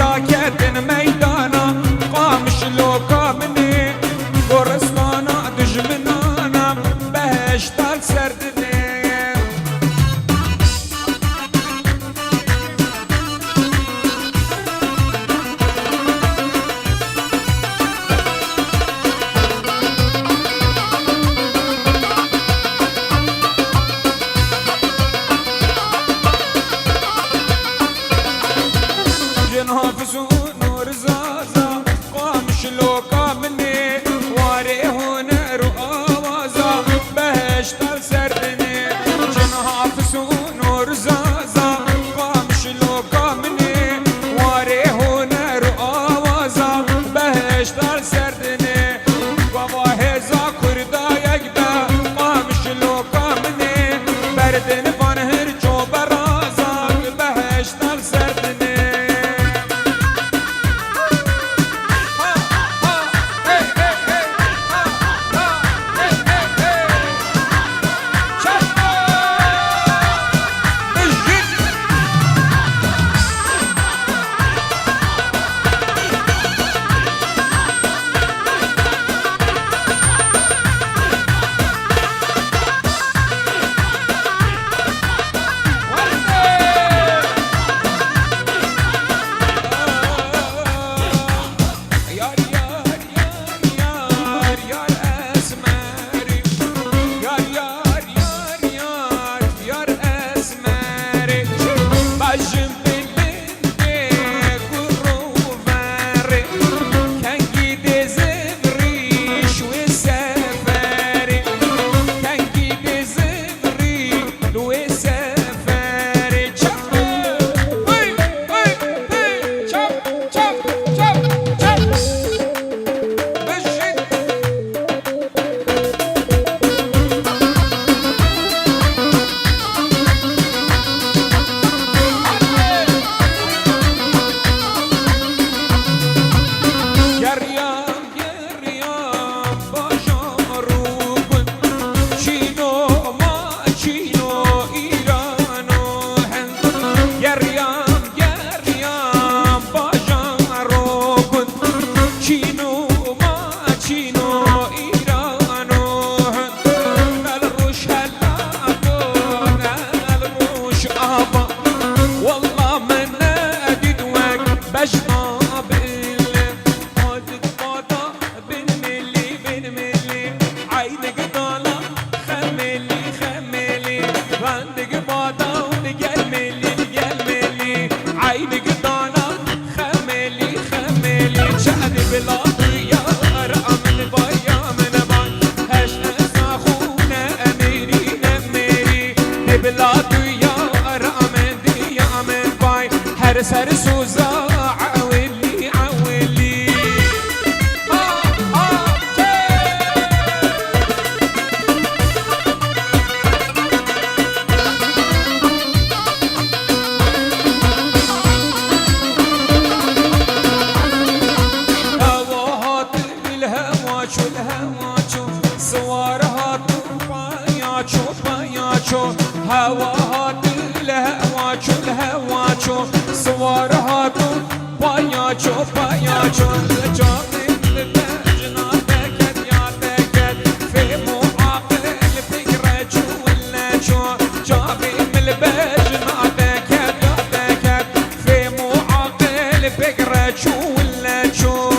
كردا كدن ميدانا قام شلوكا مني قرصانا دجمنانا بهشتال سردني نور زازا قام شلوكا مني واري هنا رؤوازا بهشتال سردني جنها نور زازا قام شلوكا مني واري هنا رؤوازا بهشتال سردني بابا هزا كردا يكبا قام شلوكا مني بردن فانهر جو برازا بهشتال سردني سر سوزا عولي عولي هواهات الهواچو الهواچو سوارهات باياچو باياچو هواهات الهواچو الهواچو سوارهاتو باياچو باياچو جامي البجنا تكت يا تكت في معاقل الفكرة ولا شو جامي البجنا تكت يا تكت في معاقل الفكرة ولا شو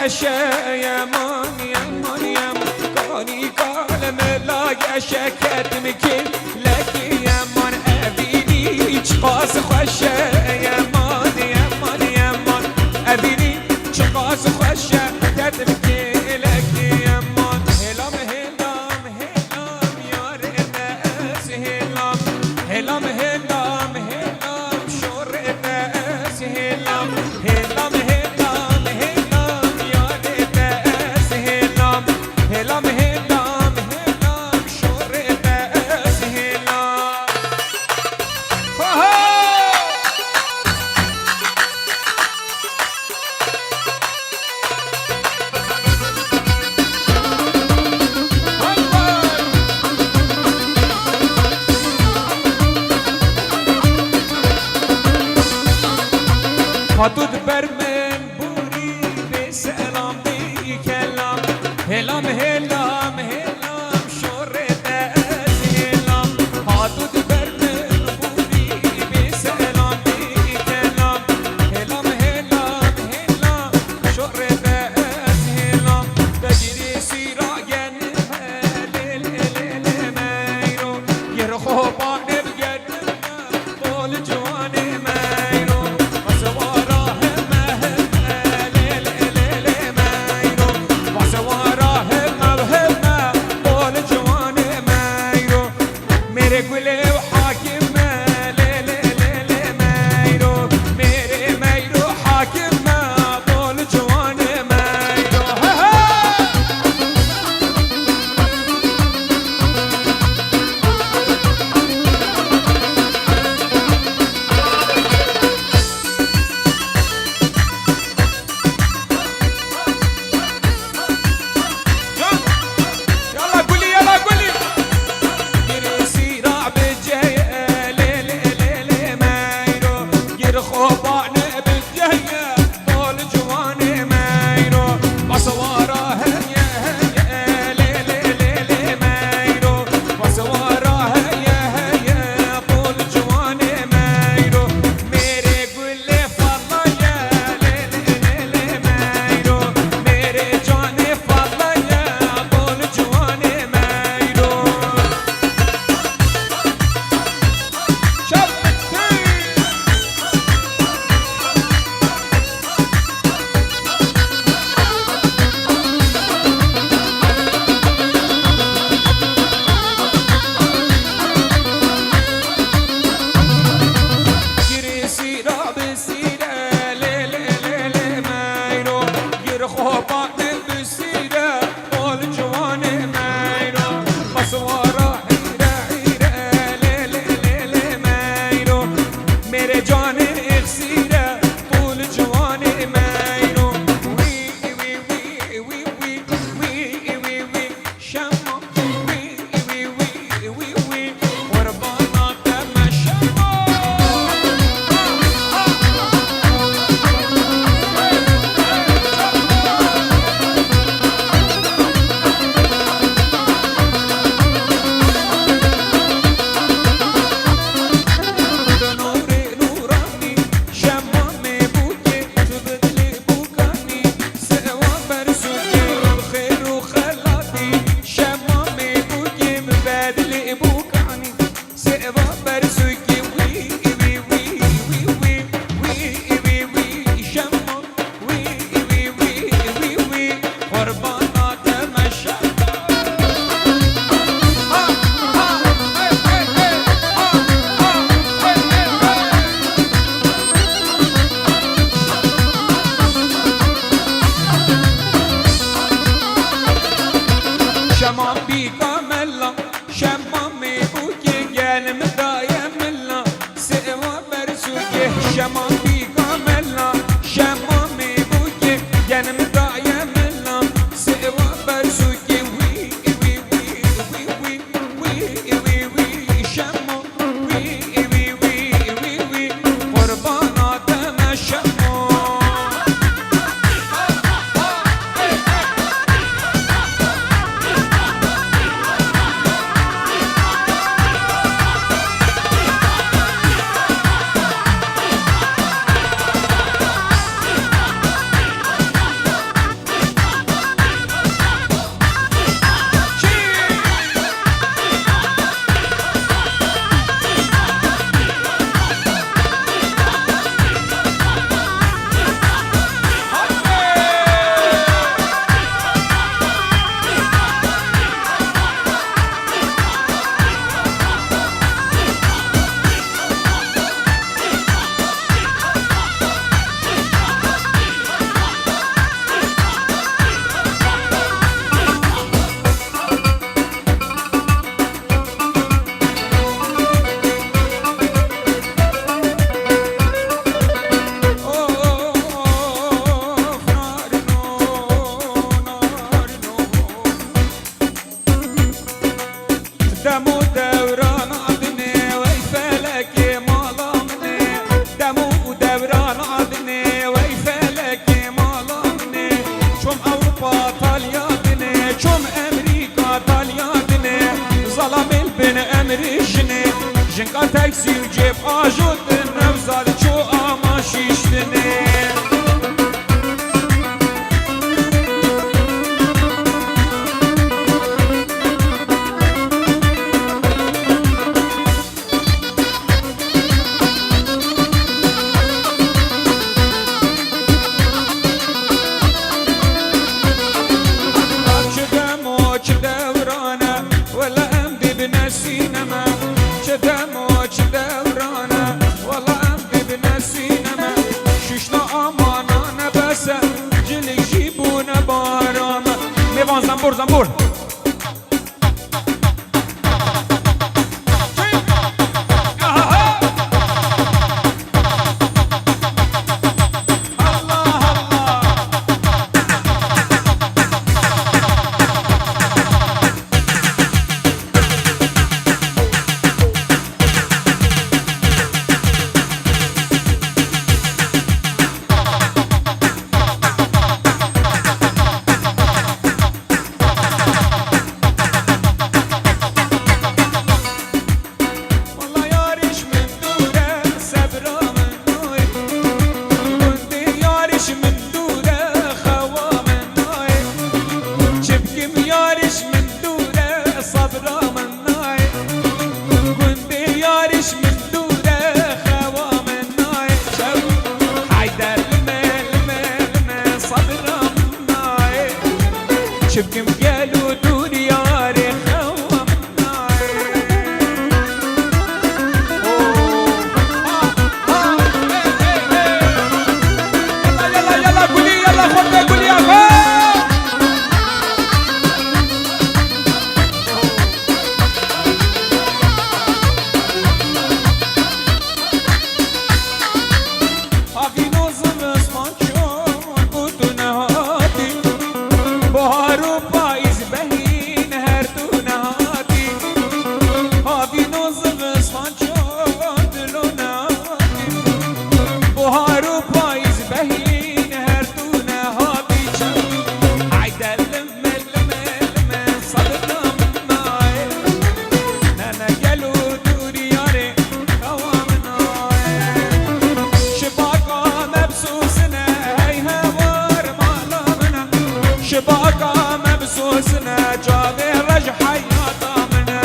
قشه یمان یمان یمان کانی کالم لا شکت میکن لکی یمان ابینی چقاس خوشه یمان یمان یمان ابینی چقاس خوشه کت میکن لکی یمان هلام هلام هلام یار ناس هلام هلام هلام هلام شور ناس هلام هلام هلام هلام یار ناس هلام هلام هلام هلام شور ناس هلام حدود بر من بوری به سلام بی کلام هلام هلام هلام شور دست هلام حدود بر من بوری به سلام بی کلام هلام هلام هلام شور دست هلام بگیری سیراگن هلل هلل میرو یر خوبان بگردم بول جوان میرو شمام بیگام الله شمام بوکی گلم دایم الله سوا برسوگه شمام بیگام الله شمام بوکی گلم دایم الله سوا برسوگه وی وی وی وی وی وی وی وی شمام وی وی وی وی وی قربان آدم شمام دقا تاكسي وجيب اجود النفزال شو اما شيشتني زنبور زنبور شبكم قالوا دوري ياري خوام يلا يلا يلا قولي يلا خذي قولي يا هاكي نوزم اسمان شون قوتو نهاتي بهارو پاییز بهین هر دو نهاتی هاوی نوزم اسفان شد دلو نهاتی بهارو پاییز بهین هر دو نهاتی حیدر لمه لمه لمه صدقم نای ننه گلو دوری یاره قوام نای شباکا مبسوسنه هی هوار مالا منه شباكا مبسوسنا جابي رجح حياتا منا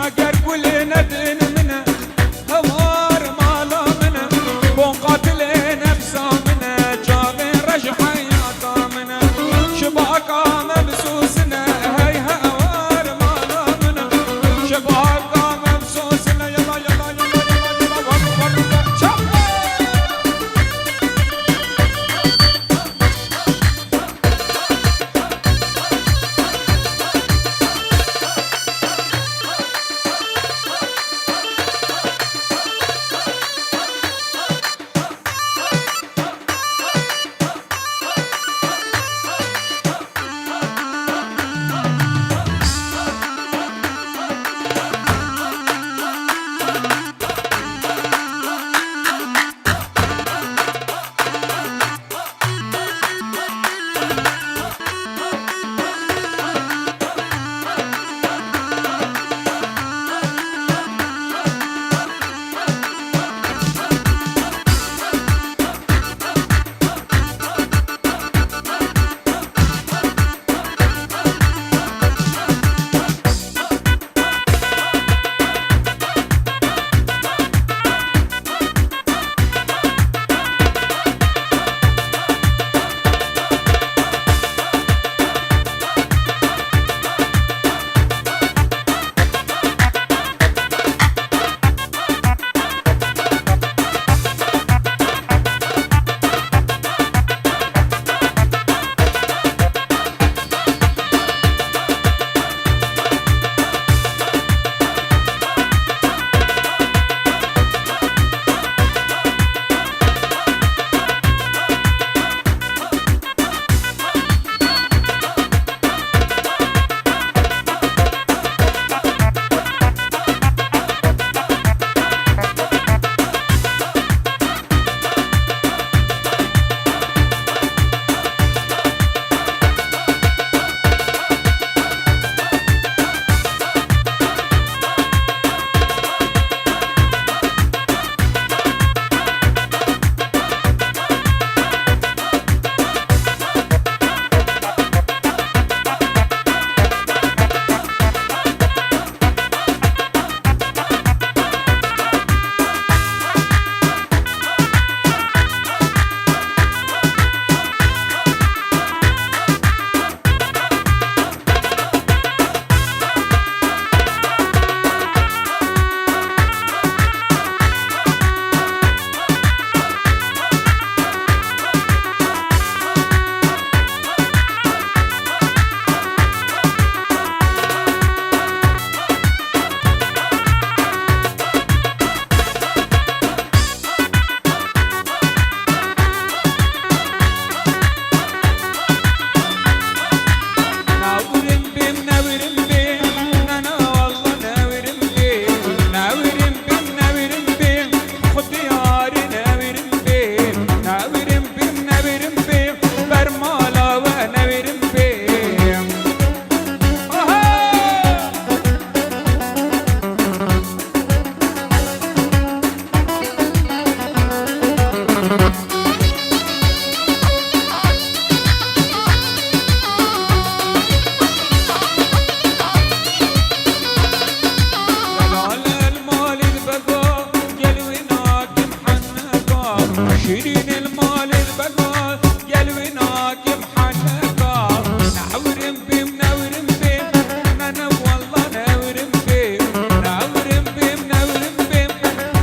اگر كل ندن منا هوار مالا منا بون قاتل نفسه منا جابي رجح حياتا منا شباكا مبسوسنا هي هوار مالا منا شباكا مبسوسنا يلا يلا يلا يلا يلا وقت شبا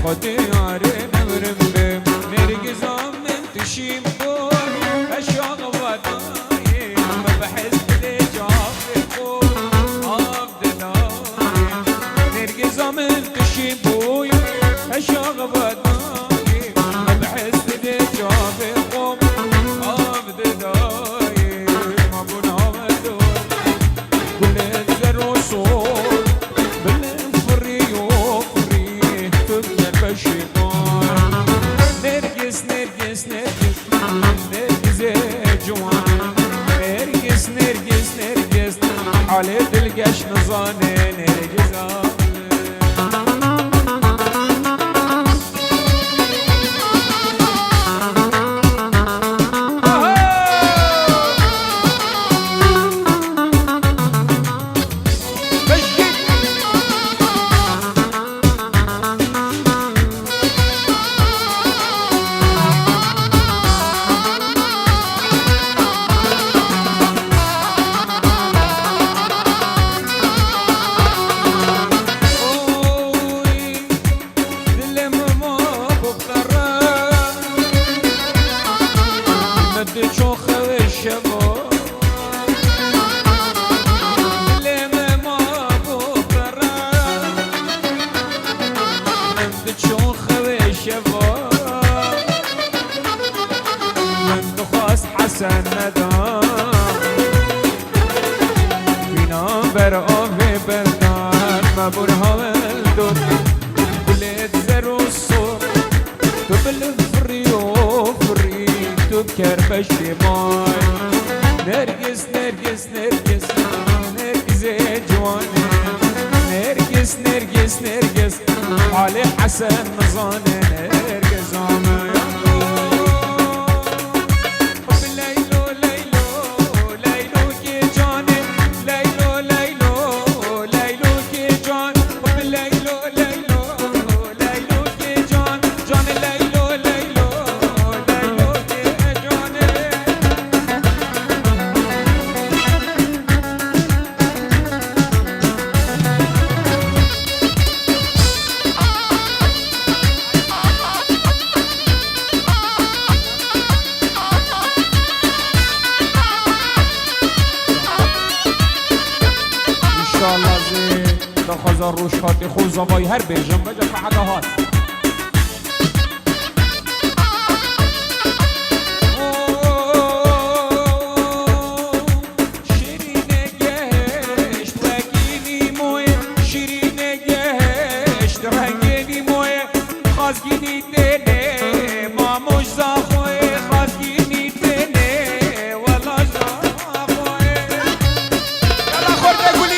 خود یاره نورم بم نرگزا من تشیم بول اشاق ودای بحس دل جاب خود آب دلای نرگزا من تشیم بول اشاق ودای بحس دل جاب خود آب دلای ما بنا ودور بلند زر و صور بلند فری و فری تبقى البشيطان نرقص نرقص نرقص نرقص يا جوان نرقص نرقص نرقص على تلقاش نظاني نرقص حسن ندام فينا برقه بلدان ما برها ولدود بلد زر والصور تبلد فري وفري تبكر بشمال نرقص نرقص نرقص نرقص يا جواني نرقص نرقص نرقص علي حسن نظاني نرقص انشالله زی دخوازا روش خاطی خوز زبای هر بیجم بجا فحقا هات شیرینه گهشت وگینی موی شیرینه گهشت رنگینی موی خازگینی دنه ماموش زاخوی خازگینی دنه والا زاخوی یلا خورده گلی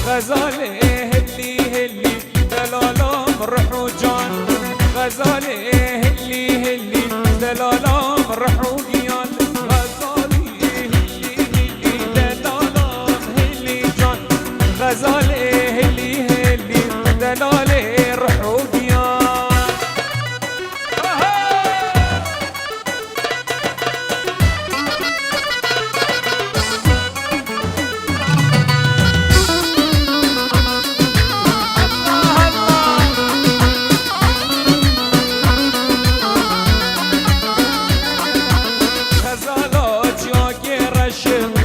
غزاله هلي هلي دلالام روح وجان غزاله هلي هلي دلالام روح وجان غزاله هلي هلي دلالام هلي جان غزاله هلي هلي دلاله روح وجان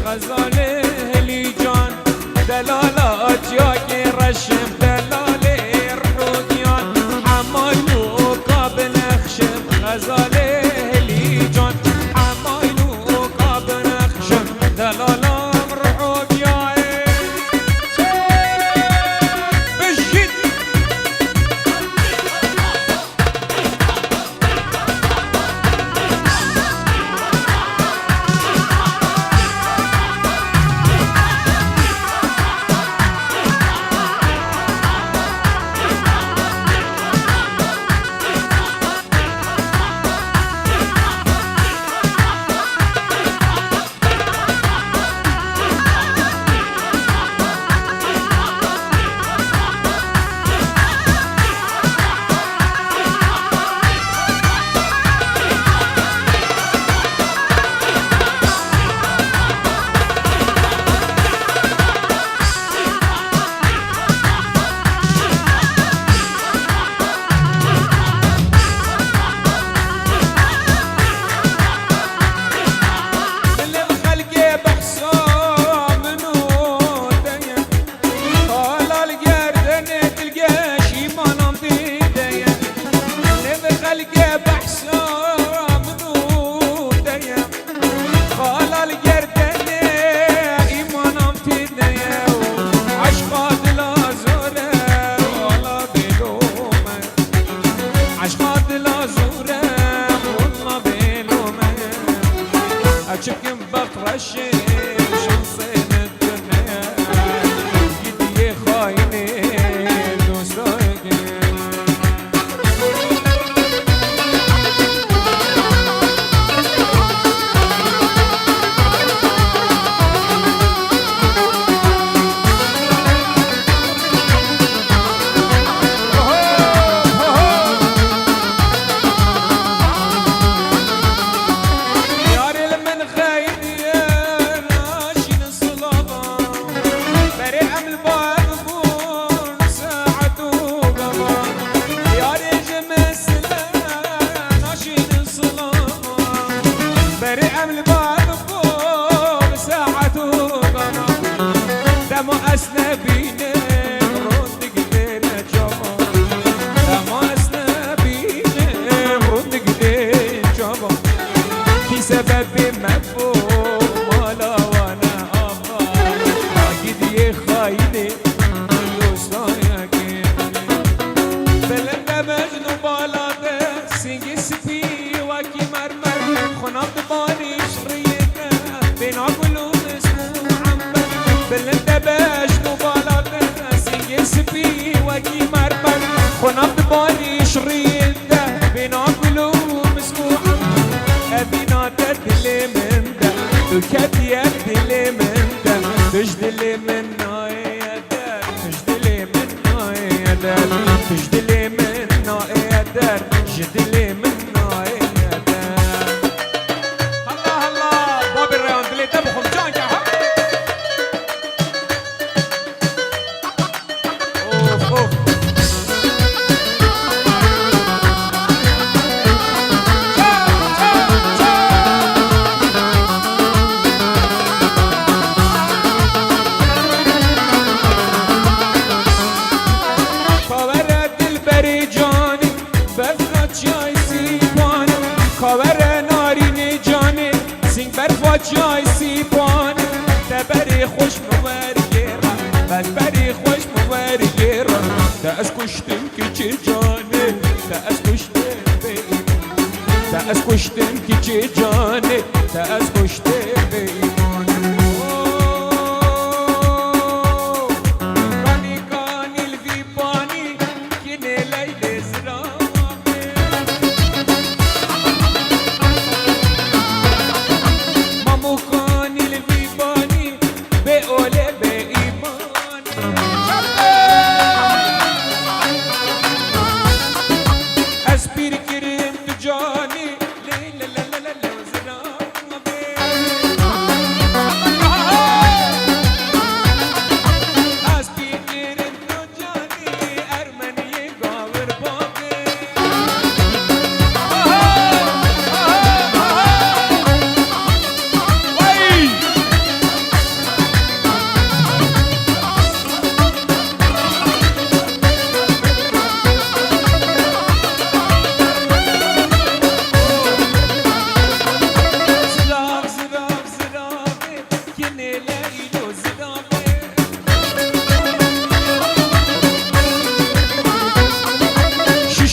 غزاله هلی جان دلالات یا بترشم دلاله رحودیان حمایلو کابن اخشم غزاله هلی جان حمایلو کابن اخشم دلالم رحودیان بشید Çıkın bak Raşid şansın dünya gidiye haini dostayge سبب مفهوم مالا وانا آقا گیدی خایده دوستای بلند مجنو بالاده سینگی سپی وکی مرمر خناب بانیش ریده بینا گلوم اسمو محمد بلند مجنو بالاده سینگی سپی وکی مرمر خناب بانیش ریده بینا گلوم اسمو محمد أبينا تدلي من ده وكبي أدلي من ده تجدلي منا يا دار تجدلي منا يا دار تجدلي منا يا دار جدلي منا يا دار الله الله بابي الريان دلي تبخم جانك أوف أوف جای سیبان تبری خوش مورگیرا بری خوش مورگیرا تا از کشتم که چه جانه تا از کشتم به ایمان تا از کشتم که چه جانه تا از کشتم به ایمان کانی کانی الوی بانی که نیلی زرامه Aspir kirim tu jani, le la la la la la zina.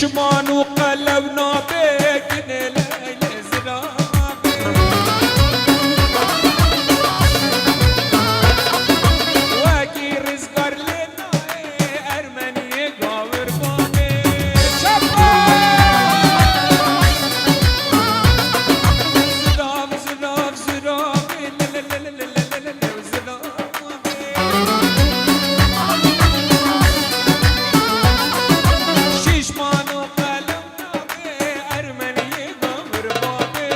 ششمان وقلب نابك نليل زرابي واكي رزقار لنا أرمني قاور بابي زراب زراب زرابي ششمان وقلب نابي أرمني قاور بابي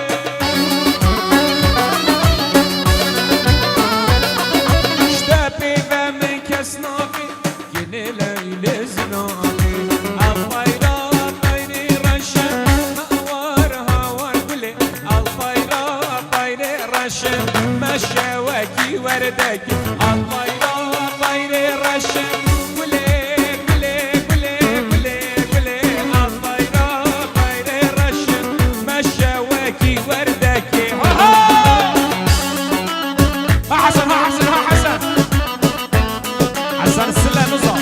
اشتبي ومن كسنابي يني ليل زنابي الطيرة طيري رشن مأوار هاوار قلي الطيرة طيري رشن مشاوكي وردكي الطيرة طيري رشن قلي قلي قلي قلي قلي الطيرة طيري رشن مشاوكي وردكي ها حسن ها حسن ها حسن حسن السلام نظام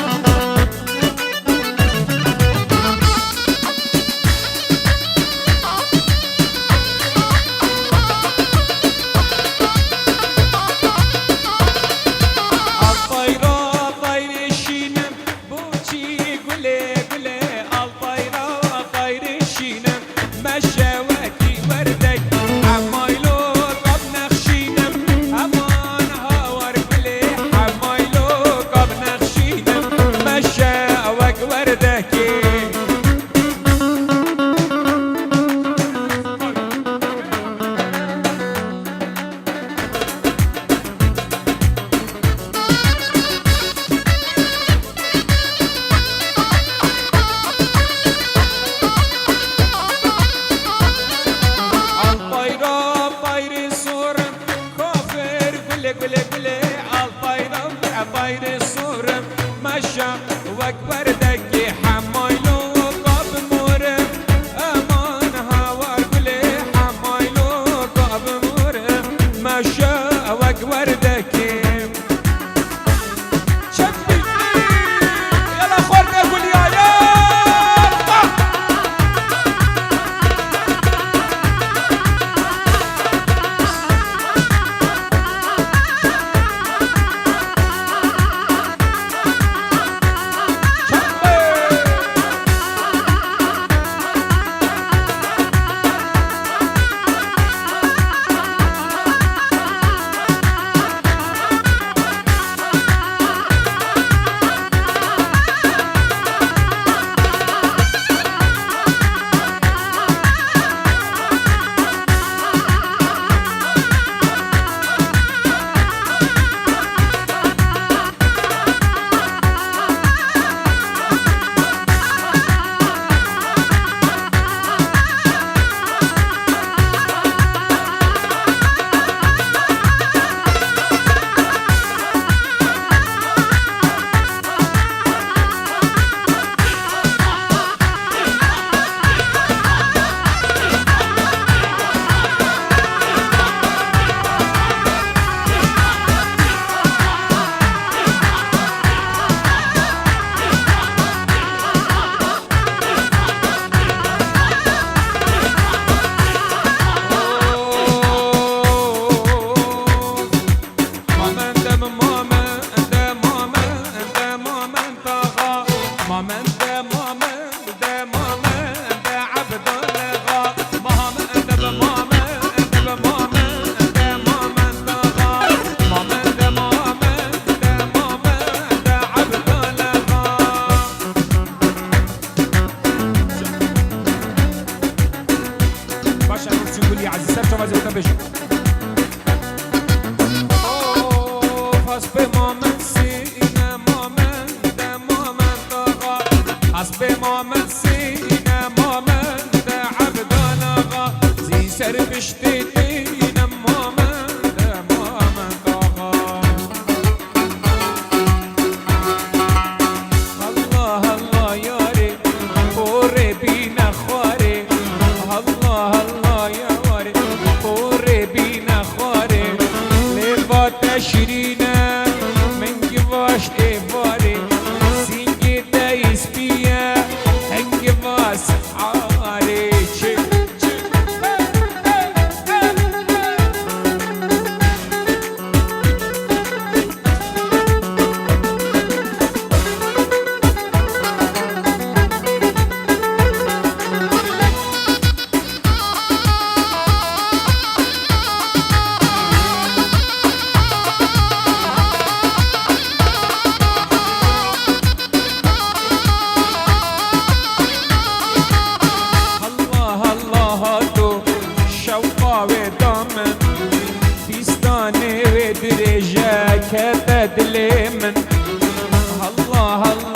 الطيرة طير الشينم بوشي قلي قلي الطيرة طير الشينم مشاوكي وردك حمايلو قبنا خشينم امان هاور قلي حمايلو قبنا خشينم مشاوك وردكي الطيرة طير الصورم كافر قلي قلي قلي الطيرة طير الصورم مشى واكبر دكي حمايلو قاب مورم امان هاوار قلي حمايلو قاب مورم مشى واكبر دكي شبي يلا خورنا قول يا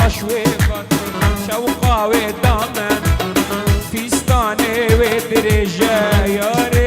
باش وفاتر شوقا ودامن فيستاني ودرجة يا